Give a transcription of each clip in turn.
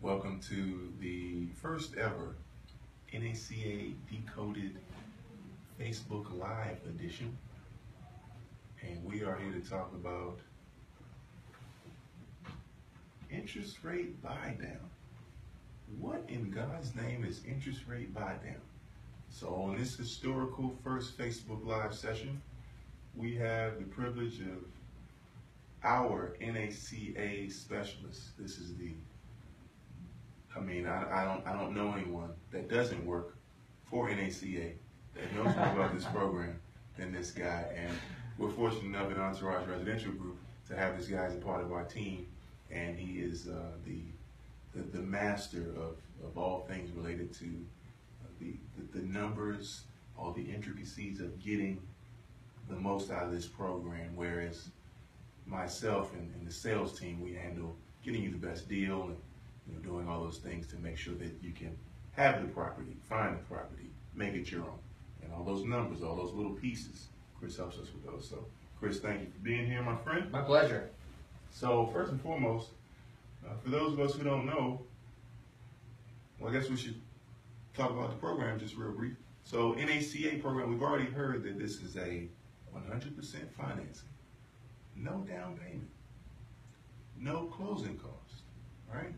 Welcome to the first ever NACA Decoded Facebook Live edition. And we are here to talk about interest rate buy down. What in God's name is interest rate buy down? So on this historical first Facebook Live session, we have the privilege of our NACA specialist. This is I don't know anyone that doesn't work for NACA that knows more about this program than this guy. And we're fortunate enough at Entourage Residential Group to have this guy as a part of our team. And he is the master of all things related to the numbers, all the intricacies of getting the most out of this program. Whereas myself and the sales team, we handle getting you the best deal and doing all those things to make sure that you can have the property, find the property, make it your own. And all those numbers, all those little pieces, Chris helps us with those. So, Chris, thank you for being here, my friend. My pleasure. So, first and foremost, for those of us who don't know, well, I guess we should talk about the program just real brief. So, NACA program, we've already heard that this is a 100% financing, no down payment, no closing cost, right?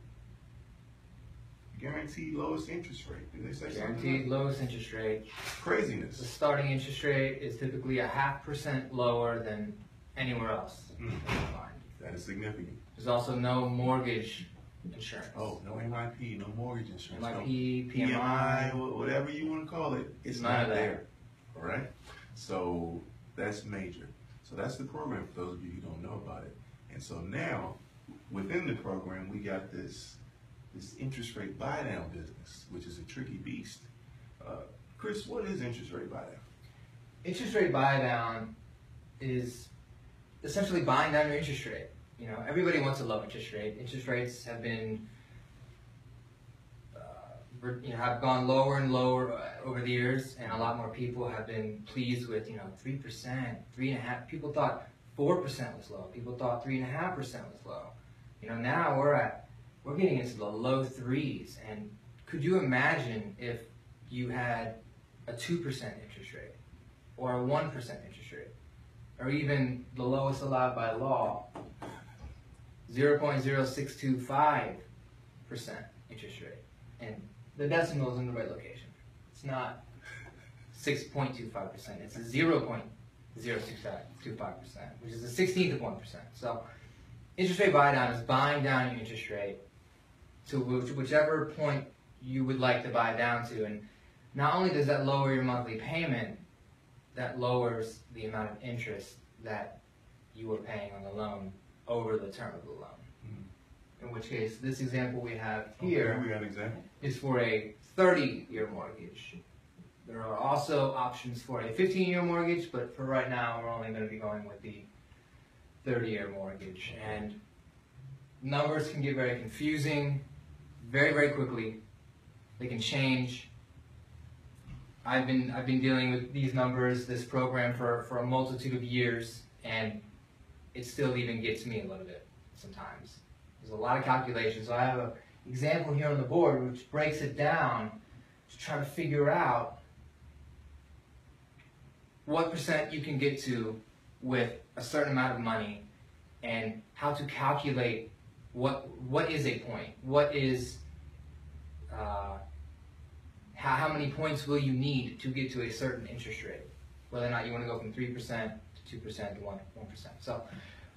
Guaranteed lowest interest rate. Did they say something? Guaranteed lowest interest rate. Craziness. The starting interest rate is typically 0.5% lower than anywhere else. That is significant. There's also no mortgage insurance. Oh, no MIP, no mortgage insurance. MIP, no PMI, whatever you want to call it, it's not there. All right? So that's major. So that's the program for those of you who don't know about it. And so now, within the program, we got this interest rate buy down business, which is a tricky beast. Chris, what is interest rate buy down? Interest rate buy down is essentially buying down your interest rate. Everybody wants a low interest rate. Interest rates have been, have gone lower and lower over the years, and a lot more people have been pleased with, 3%, 3.5%. People thought 4% was low. People thought 3.5% was low. Now we're getting into the low threes. And could you imagine if you had a 2% interest rate, or a 1% interest rate, or even the lowest allowed by law, 0.0625% interest rate, and the decimal is in the right location. It's not 6.25%. It's a 0.0625%, which is a 16th of 1%. So interest rate buy down is buying down your interest rate to whichever point you would like to buy down to. And not only does that lower your monthly payment, that lowers the amount of interest that you are paying on the loan over the term of the loan. In which case, this example we have here is for a 30-year mortgage. There are also options for a 15-year mortgage, but for right now, we're only going to be going with the 30-year mortgage. And numbers can get very confusing very, very quickly. They can change. I've been dealing with these numbers, this program for a multitude of years, and it still even gets me a little bit sometimes. There's a lot of calculations. So I have an example here on the board which breaks it down to try to figure out what percent you can get to with a certain amount of money, and how to calculate what is a point, what is how many points will you need to get to a certain interest rate, whether or not you want to go from 3% to 2% to 1%. So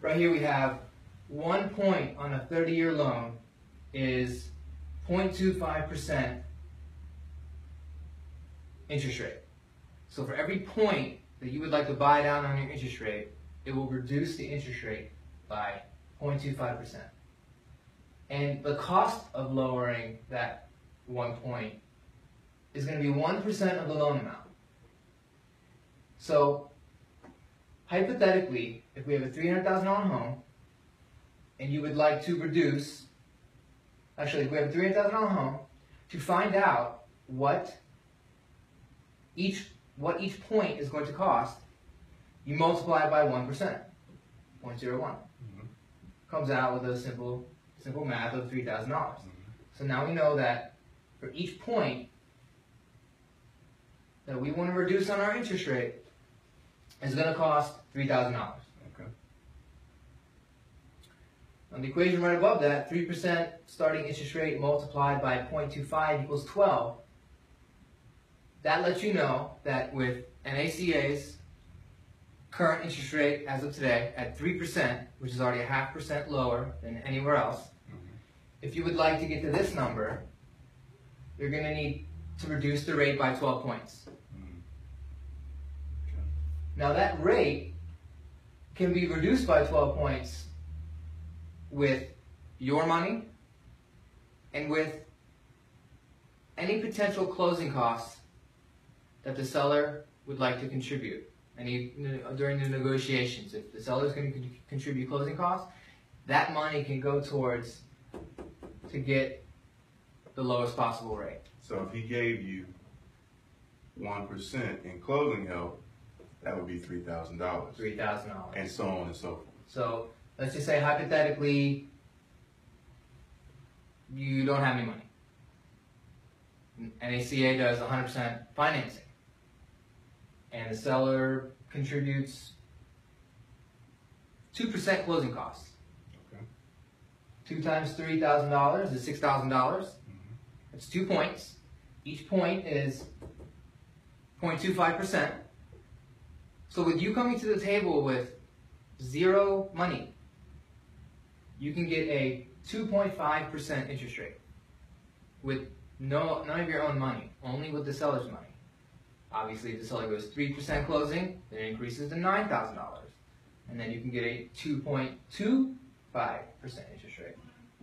right here we have 1 point on a 30-year loan is 0.25% interest rate. So for every point that you would like to buy down on your interest rate, it will reduce the interest rate by 0.25%. And the cost of lowering that 1 point is going to be 1% of the loan amount. So hypothetically, if we have a $300,000 home, and you would like to reduce, actually if we have a $300,000 home, to find out what each point is going to cost, you multiply it by 1%, 0.01. Comes out with a simple math of $3,000. So now we know that for each point that we want to reduce on our interest rate is going to cost $3,000. Okay. On the equation right above that, 3% starting interest rate multiplied by 0.25 equals 12. That lets you know that with NACA's current interest rate as of today at 3%, which is already a 0.5% lower than anywhere else, if you would like to get to this number, you're going to need to reduce the rate by 12 points. Now that rate can be reduced by 12 points with your money and with any potential closing costs that the seller would like to contribute during the negotiations. If the seller is going to contribute closing costs, that money can go towards to get the lowest possible rate. So if he gave you 1% in closing help, that would be $3,000. $3,000. And so on and so forth. So let's just say hypothetically you don't have any money. NACA does 100% financing. And the seller contributes 2% closing costs. Okay. 2 times $3,000 is $6,000. That's 2 points. Each point is 0.25%. So with you coming to the table with zero money, you can get a 2.5% interest rate with none of your own money, only with the seller's money. Obviously, if the seller goes 3% closing, then it increases to $9,000. And then you can get a 2.25% interest rate.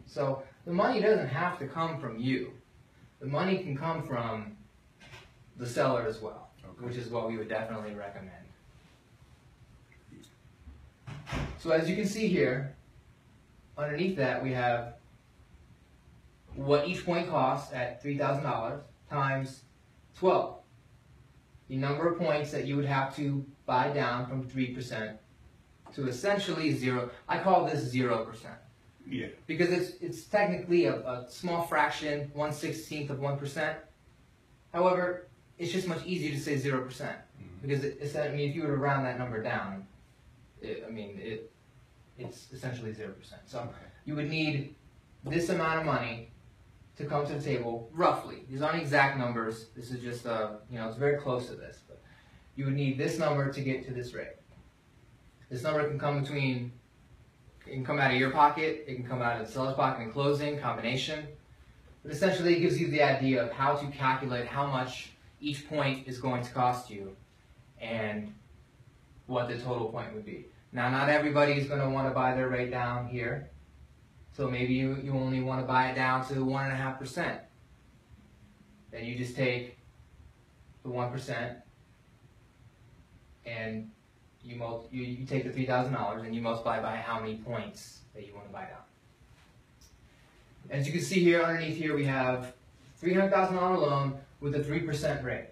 So the money doesn't have to come from you. The money can come from the seller as well, which is what we would definitely recommend. So as you can see here, underneath that we have what each point costs at $3,000 times 12. The number of points that you would have to buy down from 3% to essentially zero. I call this 0%. Yeah. Because it's technically a small fraction, 1/16 of 1%. However, it's just much easier to say 0%. Because if you were to round that number down, it's essentially 0%. So you would need this amount of money to come to the table, roughly. These aren't exact numbers. This is just, it's very close to this. But you would need this number to get to this rate. This number can come out of your pocket, it can come out of the seller's pocket in closing, combination. But essentially it gives you the idea of how to calculate how much each point is going to cost you and what the total point would be. Now, not everybody is going to want to buy their rate down here. So maybe you only want to buy it down to 1.5%. Then you just take the 1% and you take the $3,000 and you multiply by how many points that you want to buy down. As you can see here, underneath here we have $300,000 loan with a 3% rate.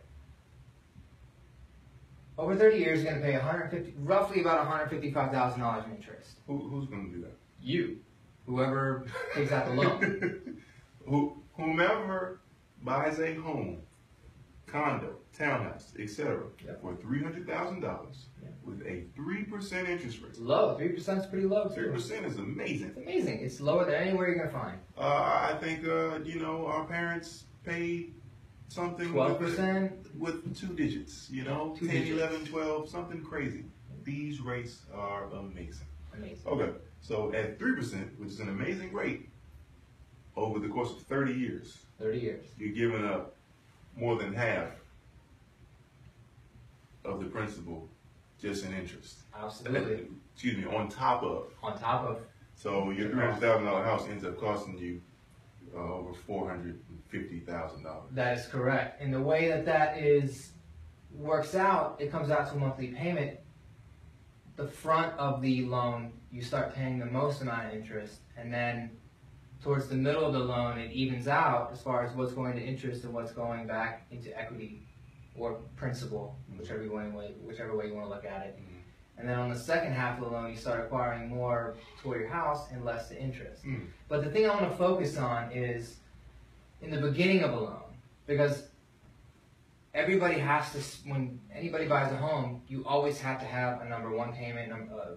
Over 30 years, you're going to pay roughly about $155,000 in interest. Who's going to do that? You. Whoever takes out the loan. Whomever buys a home, condo, townhouse, etc., for $300,000 with a 3% interest rate. Low. 3% is pretty low, too. 3% is amazing. It's amazing. It's lower than anywhere you're going to find. I think, our parents paid something 12% with 2 digits, 10, 11, 12, something crazy. These rates are amazing. Amazing. Okay, so at 3%, which is an amazing rate, over the course of 30 years, 30 years, you're giving up more than half of the principal just in interest. Absolutely. Excuse me, on top of. On top of. So your $300,000 house ends up costing you over $450,000. That is correct. And the way that works out, it comes out to a monthly payment. The front of the loan, you start paying the most amount of interest, and then towards the middle of the loan, it evens out as far as what's going to interest and what's going back into equity or principal, whichever way you want to look at it. And then on the second half of the loan, you start acquiring more toward your house and less to interest. But the thing I want to focus on is in the beginning of a loan, because everybody has to, when anybody buys a home, you always have to have a number one payment,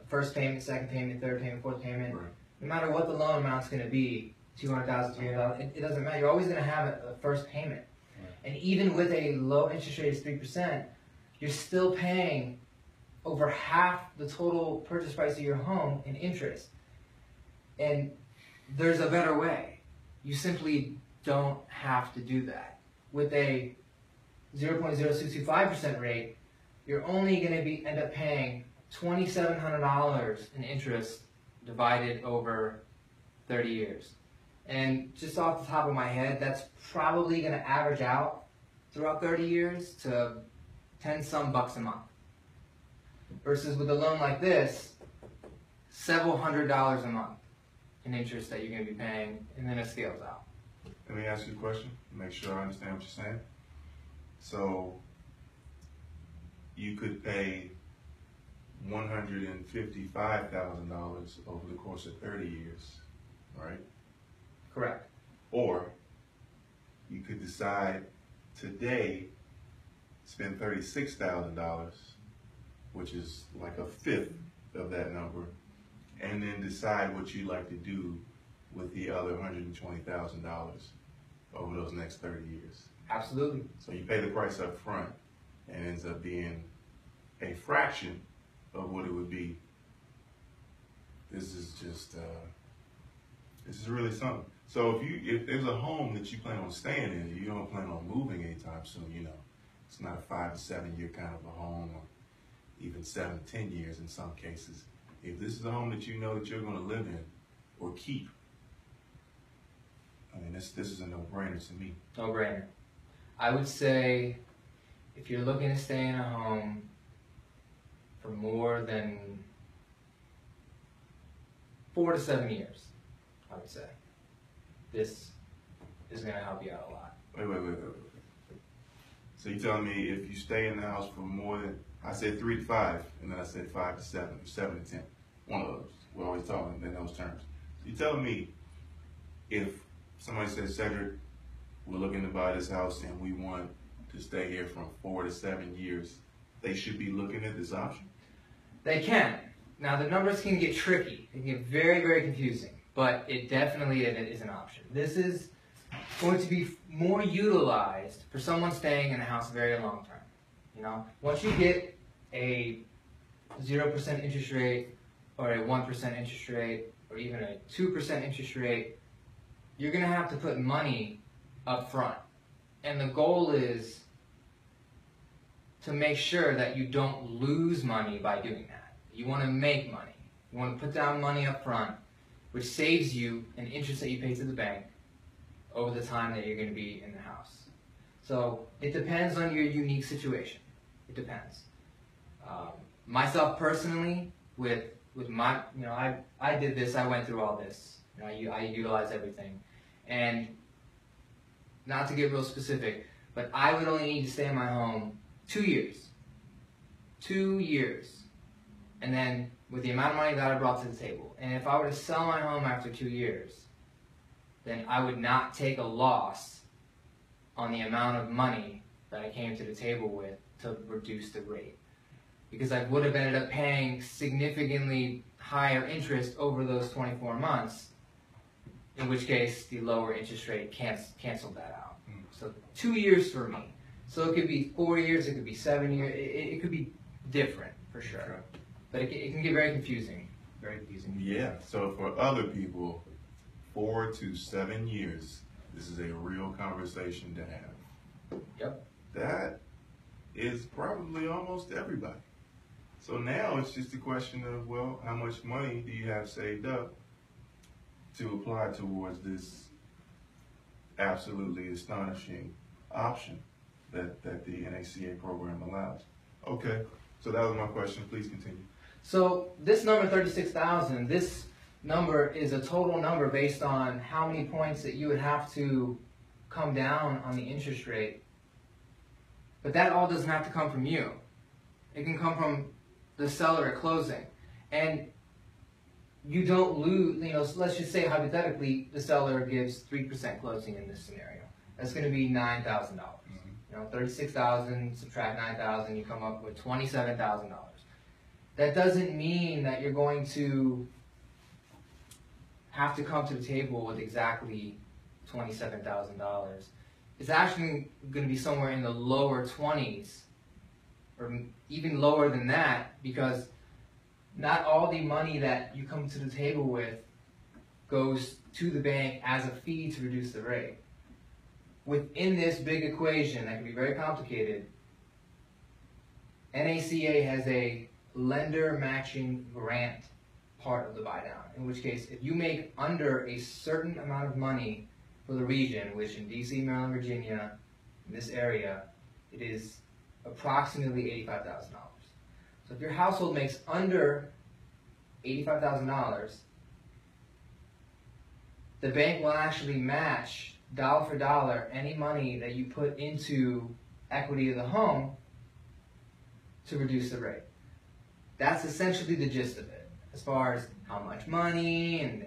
first payment, second payment, third payment, fourth payment. Right. No matter what the loan amount's going to be, $200,000, $300,000, it doesn't matter. You're always going to have a first payment. Right. And even with a low interest rate of 3%, you're still paying over half the total purchase price of your home in interest. And there's a better way. You simply don't have to do that. With a 0.0625% rate, you're only going to end up paying $2,700 in interest divided over 30 years. And just off the top of my head, that's probably going to average out throughout 30 years to 10-some bucks a month. Versus with a loan like this, several $100s a month in interest that you're going to be paying, and then it scales out. Let me ask you a question, make sure I understand what you're saying. So, you could pay $155,000 over the course of 30 years, right? Correct. Or, you could decide today, spend $36,000, which is like a fifth of that number, and then decide what you'd like to do with the other $120,000 over those next 30 years. Absolutely. So you pay the price up front, and it ends up being a fraction of what it would be. This is just, this is really something. So if there's a home that you plan on staying in, you don't plan on moving anytime soon, you know, it's not a 5 to 7 year kind of a home, or even 7 to 10 years in some cases. If this is a home that you know that you're going to live in or keep, I mean, this is a no-brainer to me. No-brainer. I would say if you're looking to stay in a home for more than 4 to 7 years, I would say, this is going to help you out a lot. Wait. So you're telling me if you stay in the house for more than, I said 3 to 5, and then I said 5 to 7, or 7 to 10. One of those. We're always talking in those terms. So you're telling me if somebody says, Cedric, we're looking to buy this house and we want to stay here from 4 to 7 years, they should be looking at this option? They can. Now the numbers can get tricky. They can get very, very confusing, but it definitely is an option. This is going to be more utilized for someone staying in a house very long term. You know, once you get a 0% interest rate or a 1% interest rate or even a 2% interest rate, you're going to have to put money up front. And the goal is to make sure that you don't lose money by doing that. You want to make money. You want to put down money up front, which saves you an interest that you pay to the bank over the time that you're going to be in the house. So it depends on your unique situation. It depends. Myself personally, with my, you know, I did this. I went through all this. You know, I utilized everything, and not to get real specific, but I would only need to stay in my home 2 years. 2 years, and then with the amount of money that I brought to the table, and if I were to sell my home after 2 years, then I would not take a loss on the amount of money that I came to the table with to reduce the rate. Because I would have ended up paying significantly higher interest over those 24 months, in which case the lower interest rate canceled that out. So 2 years for me. So it could be 4 years, it could be 7 years, it could be different for sure. But it can get very confusing. Very confusing. Yeah, so for other people, 4 to 7 years, this is a real conversation to have. Yep. That is probably almost everybody. So now it's just a question of, well, how much money do you have saved up to apply towards this absolutely astonishing option that the NACA program allows? Okay, so that was my question. Please continue. So this number 36,000, this number is a total number based on how many points that you would have to come down on the interest rate. But that all doesn't have to come from you. It can come from the seller at closing. And you don't lose, you know, let's just say hypothetically the seller gives 3% closing in this scenario. that's going to be $9,000. You know, 36,000 subtract 9,000, you come up with $27,000. That doesn't mean that you're going to have to come to the table with exactly $27,000. It's actually going to be somewhere in the lower 20s, or even lower than that, because not all the money that you come to the table with goes to the bank as a fee to reduce the rate. Within this big equation that can be very complicated, NACA has a lender matching grant part of the buy down, in which case if you make under a certain amount of money for the region, which in DC, Maryland, Virginia, in this area, it is approximately $85,000. So if your household makes under $85,000, the bank will actually match dollar for dollar any money that you put into equity of the home to reduce the rate. That's essentially the gist of it. As far as how much money and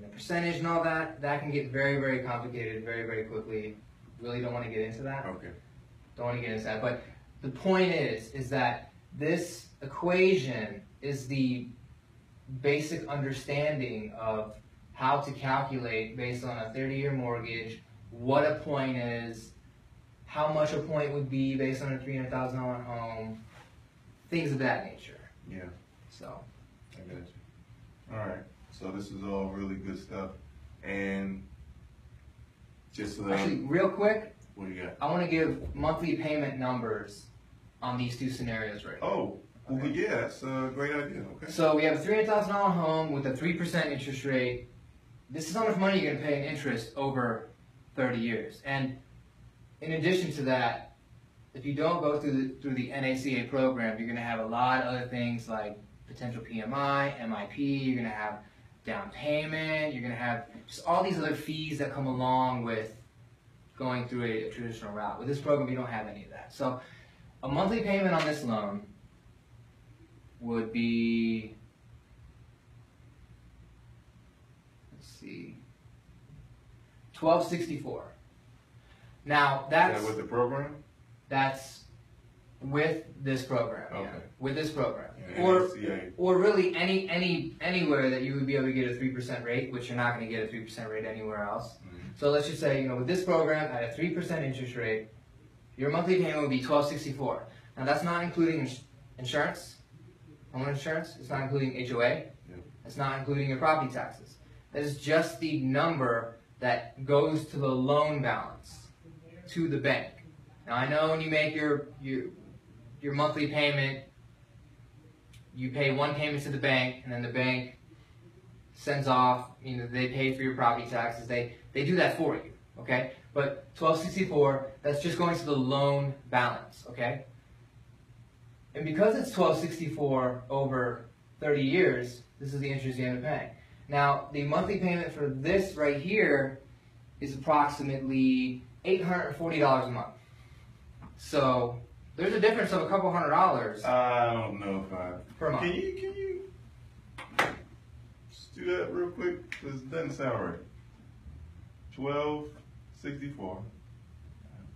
the percentage and all that, that can get very, very complicated very, very quickly. Really don't want to get into that. Okay. Don't want to get into that. But the point is that this equation is the basic understanding of how to calculate, based on a 30-year mortgage, what a point is, how much a point would be based on a $300,000 home, things of that nature. Yeah. So. I got you. All right. So this is all really good stuff. And just so that Actually, real quick, what do you got? I want to give monthly payment numbers on these two scenarios right now. Oh, well, Okay. yeah, that's a great idea. Okay. So we have a $300,000 home with a 3% interest rate. This is how much money you're going to pay in interest over 30 years. And in addition to that, if you don't go through the NACA program, you're going to have a lot of other things like potential PMI, MIP, you're going to have down payment, you're going to have just all these other fees that come along with going through a traditional route. With this program, you don't have any of that. So a monthly payment on this loan would be, let's see, $1,264. Now that's Is that with the program? That's with this program. Okay. Yeah. With this program. Yeah, Or NACA. or really anywhere that you would be able to get a 3% rate, which you're not going to get a 3% rate anywhere else. Mm-hmm. So let's just say, with this program at a 3% interest rate, your monthly payment would be $1,264. Now that's not including insurance, home insurance. It's not including HOA. Yep. It's not including your property taxes. That is just the number that goes to the loan balance to the bank. Now I know when you make your monthly payment, you pay one payment to the bank, and then the bank sends off, they pay for your property taxes. They do that for you, okay? But $1,264, that's just going to the loan balance, okay? And because it's $1,264 over 30 years, this is the interest you end up paying. Now, the monthly payment for this right here is approximately $840 a month. So there's a difference of a couple $100. I don't know if I Per month. Can you just do that real quick? This doesn't sound right. 1264.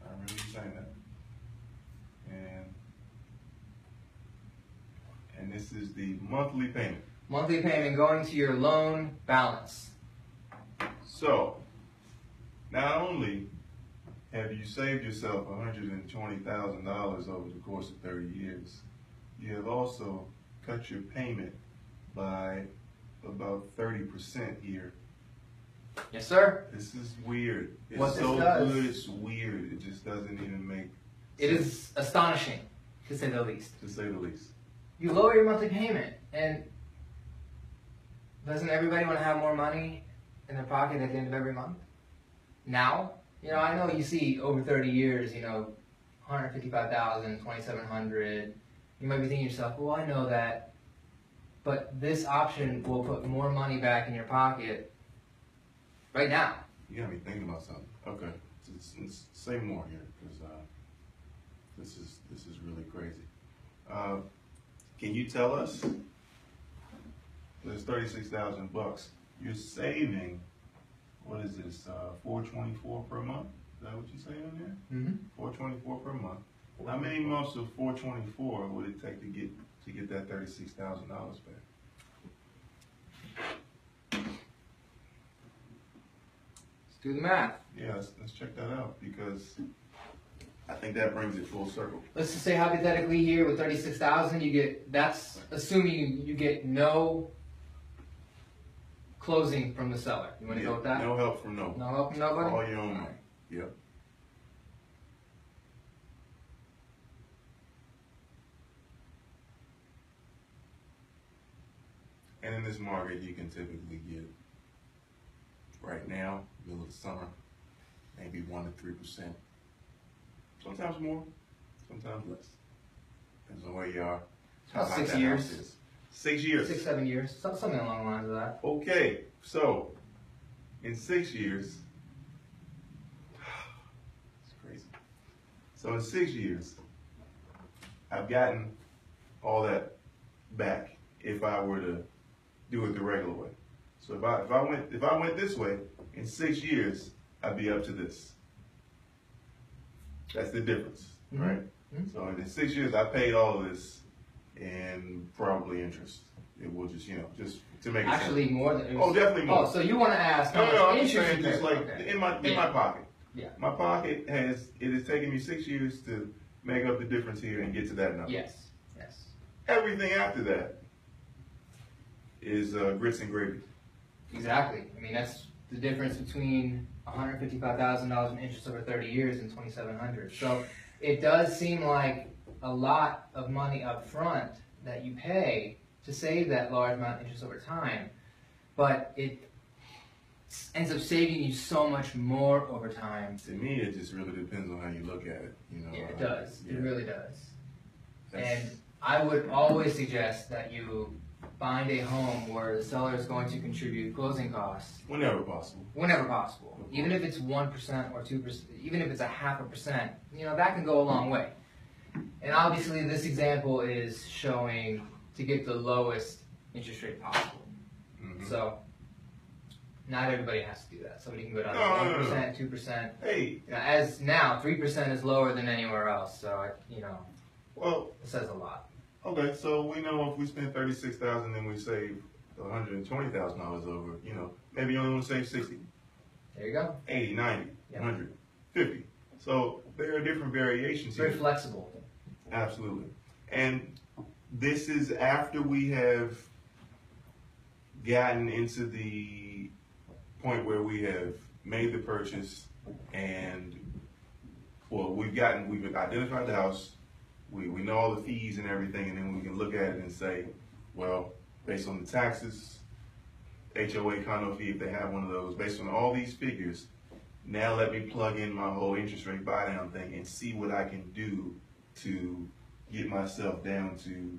I remember you saying that. And this is the monthly payment. Monthly payment going to your loan balance. So, not only have you saved yourself $120,000 over the course of 30 years, you have also cut your payment by about 30% here. Yes, sir. This is weird. It's What this so does- good, it's weird. It just doesn't even make It sense, is astonishing, to say the least. to say the least. You lower your monthly payment, and doesn't everybody want to have more money in their pocket at the end of every month? Now, I know you see over 30 years, $155,000, $2,700. You might be thinking to yourself, well, I know that, but this option will put more money back in your pocket right now. You got me thinking about something. Okay, say more here, because this is really crazy. Can you tell us? There's $36,000. You're saving. What is this? $424 per month. Is that what you say on there? Mm-hmm. $424 per month. How many months of $424 would it take to get that $36,000 back? Let's do the math. Yeah, let's check that out, because I think that brings it full circle. Let's just say hypothetically here with 36,000, you get, that's assuming you get no closing from the seller. You want to go with that? No help from nobody. No help from nobody? All your own money. Yep. And in this market, you can typically get, right now, middle of the summer, maybe 1 to 3%. Sometimes more, sometimes less. Depends on where you are. About 6 years. 6 years. 6, 7 years. Something along the lines of that. Okay, so in 6 years, it's crazy. So in 6 years, I've gotten all that back if I were to do it the regular way. So if I went this way, in 6 years, I'd be up to this. That's the difference, right? Mm-hmm. So in 6 years, I paid all of this in probably interest. It will just, just to make it actually simple. More than. Oh, definitely more. Oh, so you want to ask? No, I'm interest saying just like okay. in my pocket. Yeah. My pocket has taken me 6 years to make up the difference here and get to that number. Yes. Yes. Everything after that is grits and gravy. Exactly. I mean, that's the difference between $155,000 in interest over 30 years and $2,700. So it does seem like a lot of money up front that you pay to save that large amount of interest over time, but it ends up saving you so much more over time. To me, it just really depends on how you look at it. Yeah, it does. Yeah. It really does. And I would always suggest that you find a home where the seller is going to contribute closing costs. Whenever possible. Whenever possible. Even if it's 1% or 2%, even if it's 0.5%, that can go a long way. And obviously this example is showing to get the lowest interest rate possible. Mm-hmm. So not everybody has to do that. Somebody can go down to 1%, 2%. Hey. As now, 3% is lower than anywhere else. So, well, it says a lot. Okay, so we know if we spend $36,000 and we save $120,000 over, maybe you only want to save 60. There you go. 80, 90, 100, 50. So there are different variations here. Very flexible. Absolutely. And this is after we have gotten into the point where we have made the purchase and, we've identified the house. We know all the fees and everything, and then we can look at it and say, well, based on the taxes, HOA condo fee, if they have one of those, based on all these figures, now let me plug in my whole interest rate buy down thing and see what I can do to get myself down to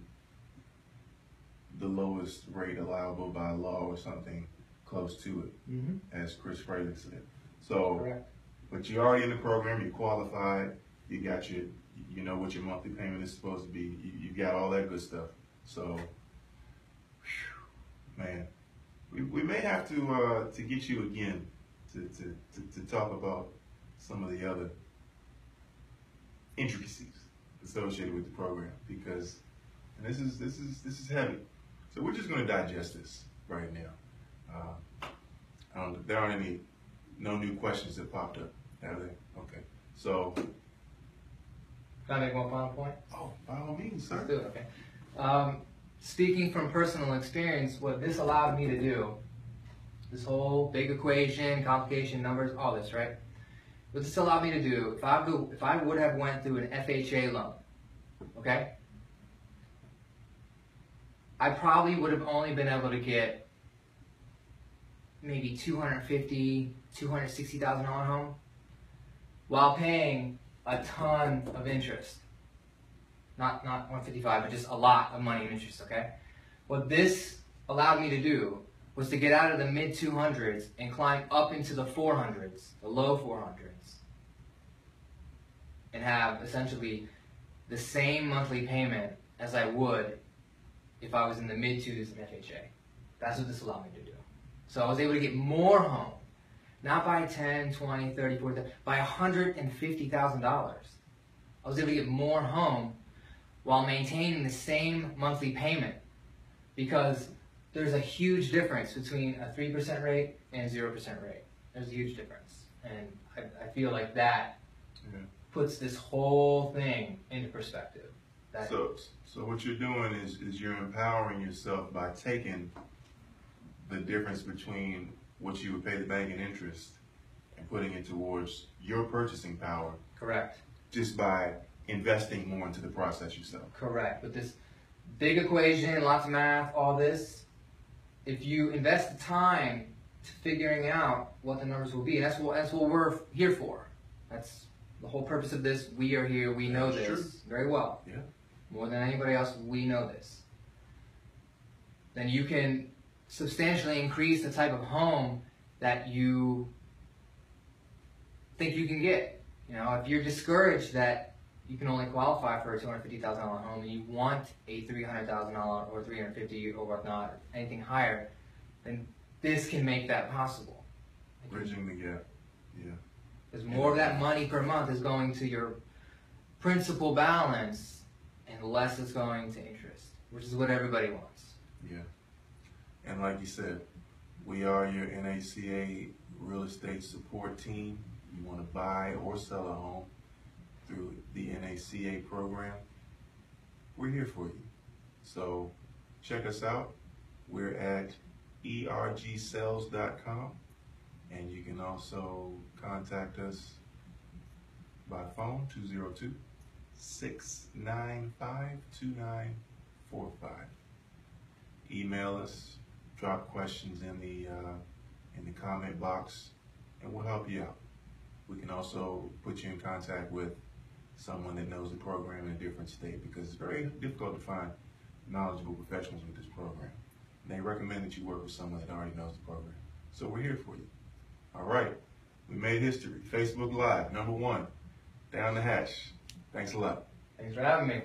the lowest rate allowable by law or something close to it, mm-hmm. as Chris Fraley said. So, correct. But you're already in the program, you're qualified, you got you know what your monthly payment is supposed to be. You got all that good stuff. So, man, we may have to get you again to talk about some of the other intricacies associated with the program, because this is heavy. So we're just going to digest this right now. There aren't no new questions that popped up, have they? Okay. So. Can I make one final point? Oh, by all means, sir. Let's do it, okay. Speaking from personal experience, what this allowed me to do, this whole big equation, complication, numbers, all this, right? What this allowed me to do, if I would have went through an FHA loan, okay? I probably would have only been able to get maybe $250,000, $260,000 home while paying a ton of interest. Not 155, but just a lot of money in interest, okay? What this allowed me to do was to get out of the mid 200s and climb up into the 400s, the low 400s, and have essentially the same monthly payment as I would if I was in the mid 2s in FHA. That's what this allowed me to do. So I was able to get more home Not by 10, 20, 30, 40, by $150,000. I was able to get more home while maintaining the same monthly payment, because there's a huge difference between a 3% rate and a 0% rate. There's a huge difference. And I feel like that puts this whole thing into perspective. So what you're doing is you're empowering yourself by taking the difference between what you would pay the bank in interest and putting it towards your purchasing power. Correct. Just by investing more into the process yourself. Correct. With this big equation, lots of math, all this, if you invest the time to figuring out what the numbers will be, and that's what we're here for. That's the whole purpose of this. We are here. We know this very well. Yeah. More than anybody else, we know this. Then you can substantially increase the type of home that you think you can get. You know, if you're discouraged that you can only qualify for a $250,000 home and you want a $300,000 or $350,000 or whatnot, anything higher, then this can make that possible. Bridging the gap. Yeah. Because more of that money per month is going to your principal balance and less is going to interest, which is what everybody wants. Yeah. And like you said, we are your NACA real estate support team. You want to buy or sell a home through the NACA program, we're here for you. So check us out. We're at ergsales.com, and you can also contact us by phone, 202-695-2945. Email us, drop questions in the comment box, and we'll help you out. We can also put you in contact with someone that knows the program in a different state, because it's very difficult to find knowledgeable professionals with this program. And they recommend that you work with someone that already knows the program. So we're here for you. All right. We made history. Facebook Live, #1. Down the hatch. Thanks a lot. Thanks for having me.